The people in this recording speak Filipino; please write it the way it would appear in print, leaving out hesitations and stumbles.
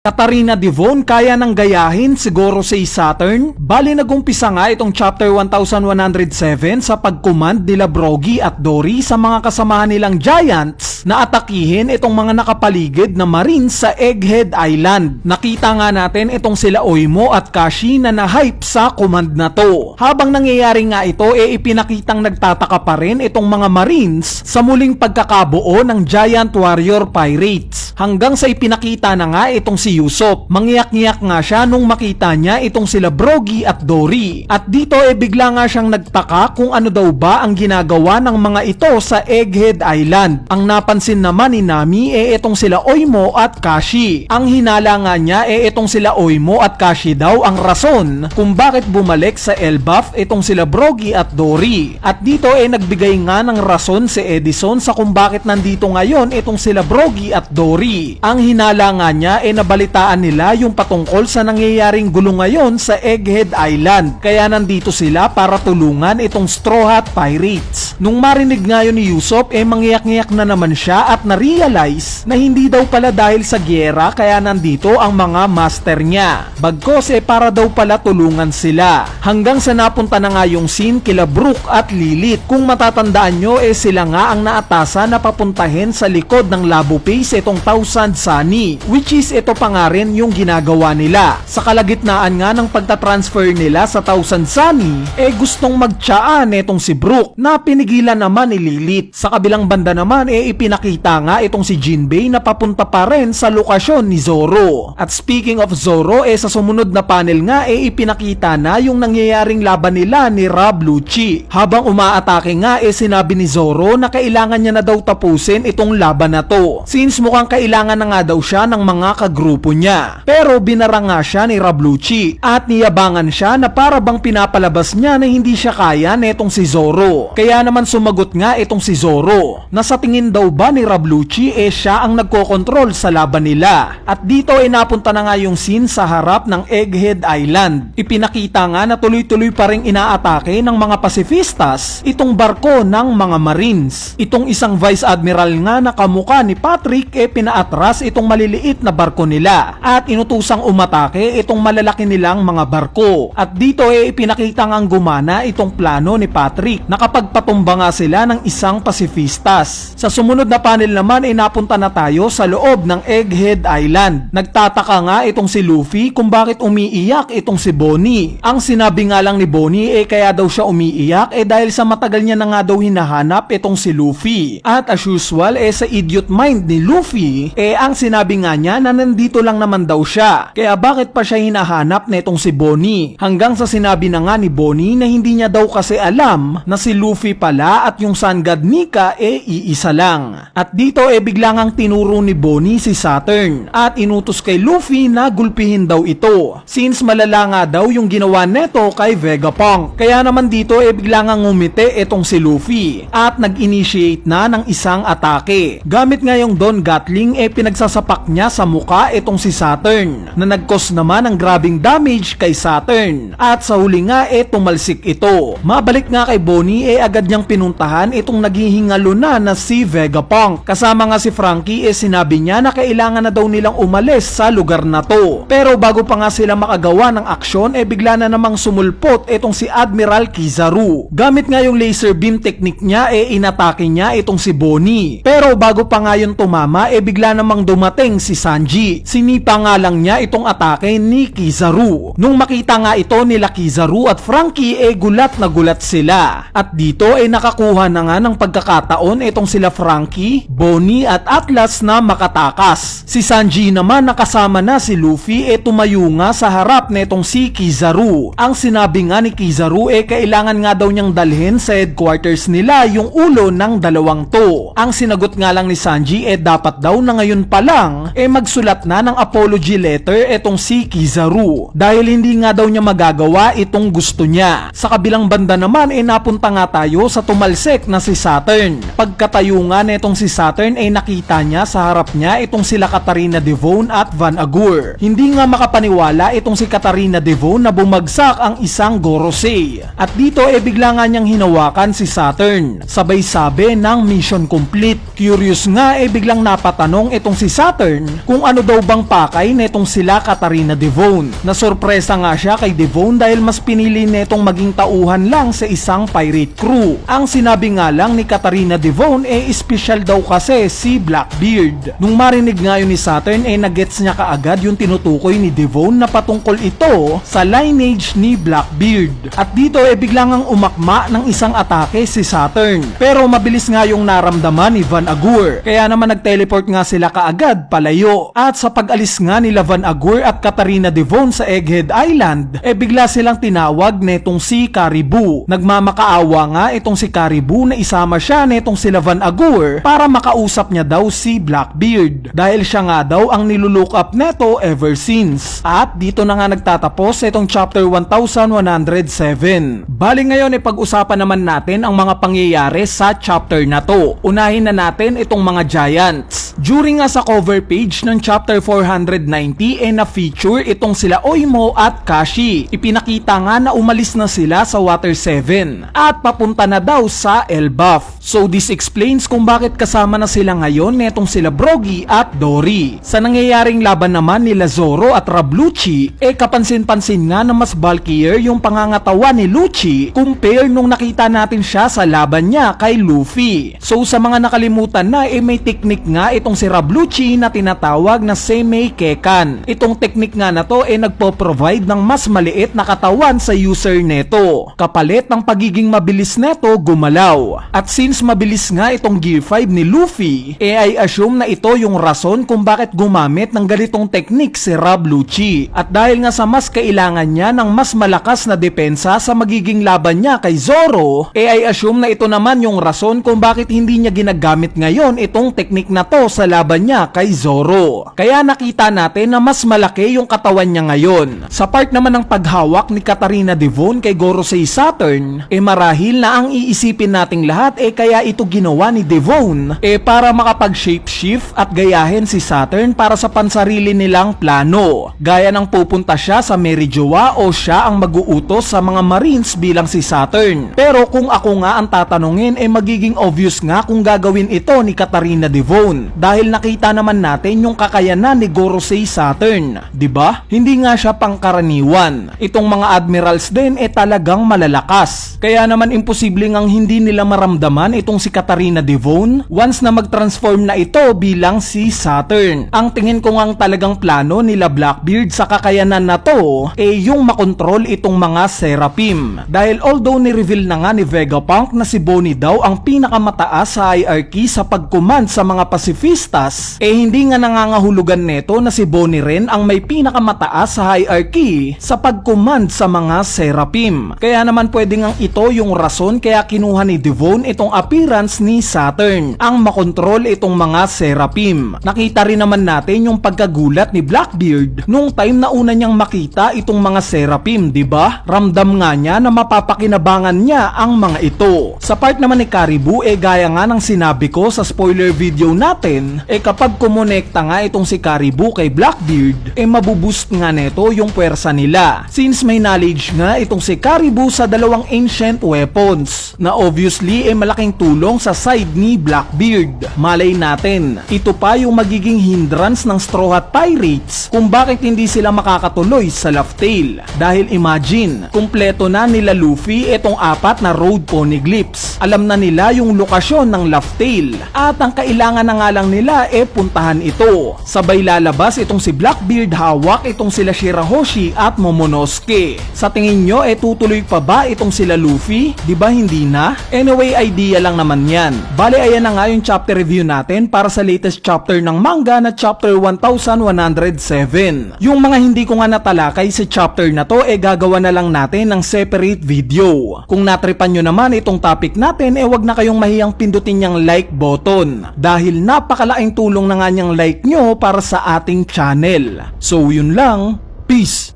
Katarina Devon kaya nang gayahin siguro si Saturn? Bali nagumpisa nga itong chapter 1107 sa pagkumand nila Brogy at Dory sa mga kasamahan nilang Giants na atakihin itong mga nakapaligid na Marines sa Egghead Island. Nakita nga natin itong sila Oimo at Kashi na na-hype sa command na to. Habang nangyayari nga ito, ipinakitang nagtataka pa rin itong mga Marines sa muling pagkakabuo ng Giant Warrior Pirates. Hanggang sa ipinakita na nga itong si Usopp. Mangyak-ngyak nga siya nung makita niya itong sila Brogy at Dory. At dito bigla nga siyang nagtaka kung ano daw ba ang ginagawa ng mga ito sa Egghead Island. Ang napansin naman ni Nami itong sila Oimo at Kashi. Ang hinala nga niya itong sila Oimo at Kashi daw ang rason kung bakit bumalik sa Elbaf itong sila Brogy at Dory. At dito nagbigay nga ng rason si Edison sa kung bakit nandito ngayon itong sila Brogy at Dory. Ang hinala nga niya nabalitaan nila yung patungkol sa nangyayaring gulo ngayon sa Egghead Island. Kaya nandito sila para tulungan itong Straw Hat Pirates. Nung marinig nga yun ni Usopp mangyak-ngyak na naman siya at na-realize na hindi daw pala dahil sa gyera kaya nandito ang mga master niya. Bagkos para daw pala tulungan sila. Hanggang sa napunta na nga yung scene kila Brook at Lilith. Kung matatandaan nyo sila nga ang naatasan na papuntahin sa likod ng Labo Base itong Thousand Sunny, which is ito pa nga rin yung ginagawa nila. Sa kalagitnaan nga ng pagtatransfer nila sa Thousand Sunny, gustong magtsaan itong si Brook na pinigilan naman ni Lilith. Sa kabilang banda naman ipinakita nga itong si Jinbei na papunta pa rin sa lokasyon ni Zoro. At speaking of Zoro, sa sumunod na panel nga ipinakita na yung nangyayaring laban nila ni Rob Lucci. Habang umaatake nga sinabi ni Zoro na kailangan niya na daw tapusin itong laban na to. Since mukhang kailangan na nga daw siya ng mga kagrupo niya. Pero binara nga siya ni Rablucci at niyabangan siya na para bang pinapalabas niya na hindi siya kaya netong si Zoro. Kaya naman sumagot nga itong si Zoro na sa tingin daw ba ni Rablucci siya ang nagkokontrol sa laban nila. At dito napunta na nga yung scene sa harap ng Egghead Island. Ipinakita nga na tuloy-tuloy pa ring inaatake ng mga pasifistas itong barko ng mga Marines. Itong isang Vice Admiral nga na kamukha ni Patrick pinaatras itong maliliit na barko nila at inutusang umatake itong malalaki nilang mga barko. At dito ipinakita ngang gumana itong plano ni Patrick na kapag patumba nga sila ng isang pasifistas. Sa sumunod na panel naman napunta na tayo sa loob ng Egghead Island. Nagtataka nga itong si Luffy kung bakit umiiyak itong si Bonnie. Ang sinabi nga lang ni Bonnie kaya daw siya umiiyak dahil sa matagal niya na nga daw hinahanap itong si Luffy. At as usual sa idiot mind ni Luffy ang sinabi nga niya na nandito lang naman daw siya. Kaya bakit pa siya hinahanap netong si Bonnie? Hanggang sa sinabi na nga ni Bonnie na hindi niya daw kasi alam na si Luffy pala at yung Sun God Nika iisa lang. At dito bigla ngang tinuro ni Bonnie si Saturn at inutos kay Luffy na gulpihin daw ito. Since malala nga daw yung ginawa neto kay Vegapunk. Kaya naman dito bigla ngang ngumiti itong si Luffy at nag-initiate na ng isang atake. Gamit nga yung Don Gatling pinagsasapak niya sa muka itong si Saturn na nag-cause naman ng grabing damage kay Saturn. At sa huli nga tumalsik ito. Mabalik nga kay Bonnie agad niyang pinuntahan itong naghihingalo na si Vegapunk. Kasama nga si Frankie sinabi niya na kailangan na daw nilang umalis sa lugar na to. Pero bago pa nga sila makagawa ng aksyon bigla na namang sumulpot itong si Admiral Kizaru. Gamit nga yung laser beam technique niya inatake niya itong si Bonnie. Pero bago pa nga yun tumama bigla namang dumating si Sanji. Sinipa nga lang niya itong atake ni Kizaru. Nung makita nga ito nila Kizaru at Frankie gulat na gulat sila. At dito nakakuha na nga ng pagkakataon itong sila Frankie, Bonnie at Atlas na makatakas. Si Sanji naman nakasama na si Luffy tumayo nga sa harap netong si Kizaru. Ang sinabi nga ni Kizaru kailangan nga daw niyang dalhin sa headquarters nila yung ulo ng dalawang to. Ang sinagot nga lang ni Sanji dapat daw na ngayon pa lang magsulat na ng apology letter itong si Kizaru dahil hindi nga daw niya magagawa itong gusto niya. Sa kabilang banda naman napunta nga tayo sa tumalsik na si Saturn. Pagkatayo nga netong si Saturn nakita niya sa harap niya itong sila Katarina Devon at Van Agur. Hindi nga makapaniwala itong si Katarina Devon na bumagsak ang isang Gorosei. At dito bigla nga niyang hinawakan si Saturn. Sabay sabi ng mission complete. Curious nga biglang napatanong itong si Saturn kung ano daw bang ibang pakay netong sila Katarina Devon. Nasurpresa nga siya kay Devon dahil mas pinili netong maging tauhan lang sa isang pirate crew. Ang sinabi nga lang ni Katarina Devon espesyal daw kasi si Blackbeard. Nung marinig nga yun ni Saturn nagets niya kaagad yung tinutukoy ni Devon na patungkol ito sa lineage ni Blackbeard. At dito biglang ang umakma ng isang atake si Saturn. Pero mabilis nga yung naramdaman ni Van Agur. Kaya naman nag-teleport nga sila kaagad palayo. At sa pag-alis nga nila Van Agur at Katarina Devon sa Egghead Island, bigla silang tinawag netong si Caribou. Nagmamakaawa nga itong si Caribou na isama siya netong sila Van Agur para makausap niya daw si Blackbeard. Dahil siya nga daw ang nilulook up neto ever since. At dito na nga nagtatapos itong chapter 1107. Bali ngayon pag-usapan naman natin ang mga pangyayari sa chapter na to. Unahin na natin itong mga giants. During nga sa cover page ng chapter 490 na-feature itong sila Oimo at Kashi. Ipinakita nga na umalis na sila sa Water 7 at papunta na daw sa Elbaf. So this explains kung bakit kasama na sila ngayon netong sila Brogy at Dory. Sa nangyayaring laban naman nila Zoro at Rabluchi, kapansin-pansin nga na mas bulkier yung pangangatawan ni Lucci compare nung nakita natin siya sa laban niya kay Luffy. So sa mga nakalimutan na may teknik nga itong si Rabluchi na tinatawag na Seimei Kekan. Itong teknik nga na to nagpo-provide ng mas maliit na katawan sa user neto. Kapalit ng pagiging mabilis neto gumalaw. At since mabilis nga itong Gear 5 ni Luffy, I assume na ito yung rason kung bakit gumamit ng ganitong teknik si Rabluchi. At dahil nga sa mas kailangan niya ng mas malakas na depensa sa magiging laban niya kay Zoro, I assume na ito naman yung rason kung bakit hindi niya ginagamit ngayon itong teknik na to sa laban niya kay Zoro. Kaya nakita natin na mas malaki yung katawan niya ngayon. Sa part naman ng paghawak ni Katarina Devon kay Gorosei Saturn, marahil na ang iisipin nating lahat kaya ito ginawa ni Devon para makapag-shapeshift at gayahin si Saturn para sa pansarili nilang plano. Gaya ng pupunta siya sa Merijoa o siya ang mag-uutos sa mga Marines bilang si Saturn. Pero kung ako nga ang tatanungin magiging obvious nga kung gagawin ito ni Katarina Devon dahil nakita naman natin yung kakayanan ni Gorosei Saturn, 'di ba? Hindi nga siya pangkaraniwan. Itong mga admirals din talagang malalakas. Kaya naman imposible ngang hindi nila maramdaman itong si Katarina Devon once na mag-transform na ito bilang si Saturn. Ang tingin ko ngang talagang plano nila Blackbeard sa kakayanan na to yung makontrol itong mga Seraphim. Dahil although ni-reveal na nga ni Vegapunk na si Bonnie daw ang pinakamataas sa hierarchy sa pagcommand sa mga pacifistas, hindi nga nangangahulugan neto na si Bonnie rin ang may pinakamataas sa hierarchy sa pagcommand sa mga Seraphim. Kaya naman pwede ngang ito yung rason kaya kinuha ni Devon itong appearance ni Saturn, ang makontrol itong mga Seraphim. Nakita rin naman natin yung pagkagulat ni Blackbeard nung time na una niyang makita itong mga Seraphim, 'di ba? Ramdam nga niya na mapapakinabangan niya ang mga ito. Sa part naman ni Caribou gaya nga ng sinabi ko sa spoiler video natin, kapag kumonekta nga itong si Caribou kay Blackbeard, mabuboost nga neto yung puwersa nila. Since may knowledge nga itong si Caribou sa dalawang ancient weapons na obviously malaking tulong sa side ni Blackbeard. Malay natin, ito pa yung magiging hindrance ng Straw Hat Pirates kung bakit hindi sila makakatuloy sa Laugh Tale. Dahil imagine, kumpleto na nila Luffy itong 4 na road poneglyphs. Alam na nila yung lokasyon ng Laugh Tale at ang kailangan na nga lang nila puntahan ito. Sabay lalabas itong si Blackbeard, hawak itong sila Shirahoshi at Momonosuke. Sa tingin nyo tutuloy pa ba itong sila Luffy? Diba hindi na? Anyway, idea lang naman yan. Bale ayan na nga yung chapter review natin para sa latest chapter ng manga na chapter 1107. Yung mga hindi ko nga natalakay sa chapter na to gagawa na lang natin ng separate video. Kung natripan nyo naman itong topic natin wag na kayong mahiyang pindutin yung like button dahil napakalaking tulong na nga niyang like nyo para sa ating channel. So yun lang, peace!